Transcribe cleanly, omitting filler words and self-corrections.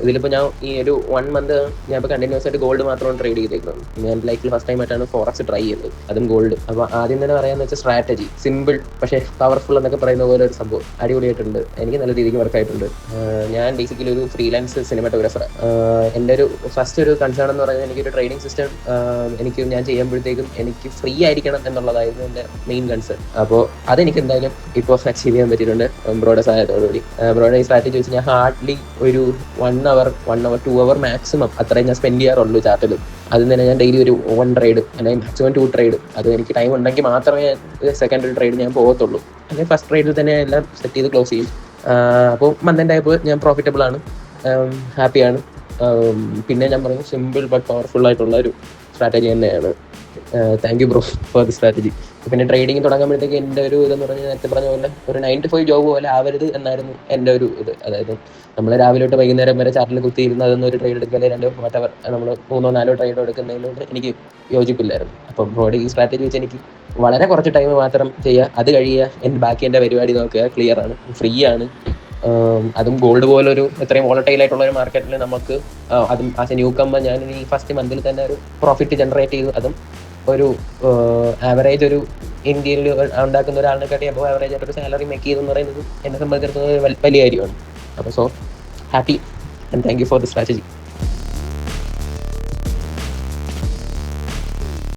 ഇതിലിപ്പോൾ ഞാൻ ഈ ഒരു 1 മന്ത് ഞാൻ ഇപ്പോൾ കണ്ടിന്യൂസ് ആയിട്ട് ഗോൾഡ് മാത്രമാണ് ട്രേഡ് ചെയ്തേക്കുന്നത്. ഞാൻ ലൈഫിൽ ഫസ്റ്റ് ടൈം ആയിട്ടാണ് ഫോറക്സ് ട്രൈ ചെയ്യുന്നത്, അതും ഗോൾഡ്. അപ്പോൾ ആദ്യം തന്നെ പറയാന്ന് വെച്ചാൽ സ്ട്രാറ്റജി സിമ്പിൾ പക്ഷേ പവർഫുൾ എന്നൊക്കെ പറയുന്ന പോലെ ഒരു സംഭവം അടിപൊളിയായിട്ടുണ്ട്. എനിക്ക് നല്ല രീതിക്ക് വർക്കായിട്ടുണ്ട്. ഞാൻ ബേസിക്കലി ഒരു ഫ്രീലാൻസ് സിനിമാറ്റോഗ്രാഫർ. എൻ്റെ ഒരു ഫസ്റ്റ് ഒരു കൺസേൺ എന്ന് പറയുന്നത് എനിക്കൊരു ട്രേഡിംഗ് സിസ്റ്റം ഞാൻ ചെയ്യുമ്പോഴത്തേക്കും എനിക്ക് ഫ്രീ ആയിരിക്കണം എന്നുള്ളതായിരുന്നു എൻ്റെ മെയിൻ കൺസേൺ. അപ്പോൾ അതെനിക്ക് എന്തായാലും ഇപ്പോൾ അച്ചീവ് ചെയ്യാൻ പറ്റിയിട്ടുണ്ട് ബ്രോയുടെ സഹായത്തോടുകൂടി. ബ്രോയുടെ ഈ സ്ട്രാറ്റജി വെച്ച് ഞാൻ ഹാർഡ്ലി ഒരു 1 അവർ 2 അവർ മാക്സിമം അത്രയും ഞാൻ സ്പെൻഡ് ചെയ്യാറുള്ളൂ ചാർട്ടിൽ. അതിൽ തന്നെ ഞാൻ ഡെയിലി ഒരു 1 ട്രേഡ് അല്ലെങ്കിൽ മാക്സിമം 2 ട്രേഡ്, അത് എനിക്ക് ടൈം ഉണ്ടെങ്കിൽ മാത്രമേ സെക്കൻഡ് ട്രേഡ് ഞാൻ പോകത്തുള്ളൂ. അല്ലെങ്കിൽ ഫസ്റ്റ് ട്രേഡിൽ തന്നെ എല്ലാം സെറ്റ് ചെയ്ത് ക്ലോസ് ചെയ്യും. അപ്പോൾ മന്ത് ആയപ്പോൾ ഞാൻ പ്രോഫിറ്റബിൾ ആണ്, ഹാപ്പിയാണ്. പിന്നെ ഞാൻ പറയും സിമ്പിൾ ബട്ട് പവർഫുൾ ആയിട്ടുള്ള ഒരു സ്ട്രാറ്റജി തന്നെയാണ്. Thank you bro for the strategy. പിന്നെ ട്രേഡിങ് തുടങ്ങുമ്പോഴത്തേക്ക് എൻ്റെ ഒരു ഇതെന്ന് പറഞ്ഞാൽ നേരത്തെ പറഞ്ഞ പോലെ ഒരു 9 to 5 ജോബ് പോലെ ആവരുത് എന്നായിരുന്നു എൻ്റെ ഒരു ഇത്. അതായത് നമ്മൾ രാവിലെ തൊട്ട് വൈകുന്നേരം വരെ ചാർട്ടിൽ കുത്തിയിരുന്ന് അതൊന്നും ഒരു ട്രേഡ് എടുക്കുക, അല്ലെങ്കിൽ 2 whatever നമ്മൾ 3-4 ട്രേഡ് എടുക്കുന്നതിനോട് എനിക്ക് യോജിപ്പില്ലായിരുന്നു. അപ്പം ബ്രോഡ് ഈ സ്ട്രാറ്റജി വെച്ച് എനിക്ക് വളരെ കുറച്ച് ടൈം മാത്രം ചെയ്യുക, അത് കഴിയുക, ബാക്കി എൻ്റെ പരിപാടി നോക്കുക, ക്ലിയർ ആണ്, ഫ്രീ ആണ്. അതും ഗോൾഡ് പോലൊരു ഇത്രയും വോളറ്റൈൽ ആയിട്ടുള്ള ഒരു മാർക്കറ്റിൽ നമുക്ക് അതും ആസ് എ ന്യൂ കമ്മർ ഞാൻ ഈ ഫസ്റ്റ് മന്തിൽ തന്നെ ഒരു പ്രോഫിറ്റ് ജനറേറ്റ് ചെയ്തു. അതും ഒരു ആവറേജ് ഒരു ഇന്ത്യയിൽ ഉണ്ടാക്കുന്ന ഒരാളിനെക്കാട്ടി അപ്പോൾ ആവറേജ് ആയിട്ടൊരു സാലറി മേക്ക് ചെയ്തെന്ന് പറയുന്നത് എന്നെ സംബന്ധിച്ചിടത്തോളം വലിയ കാര്യമാണ്. അപ്പോൾ happy and thank you for the strategy.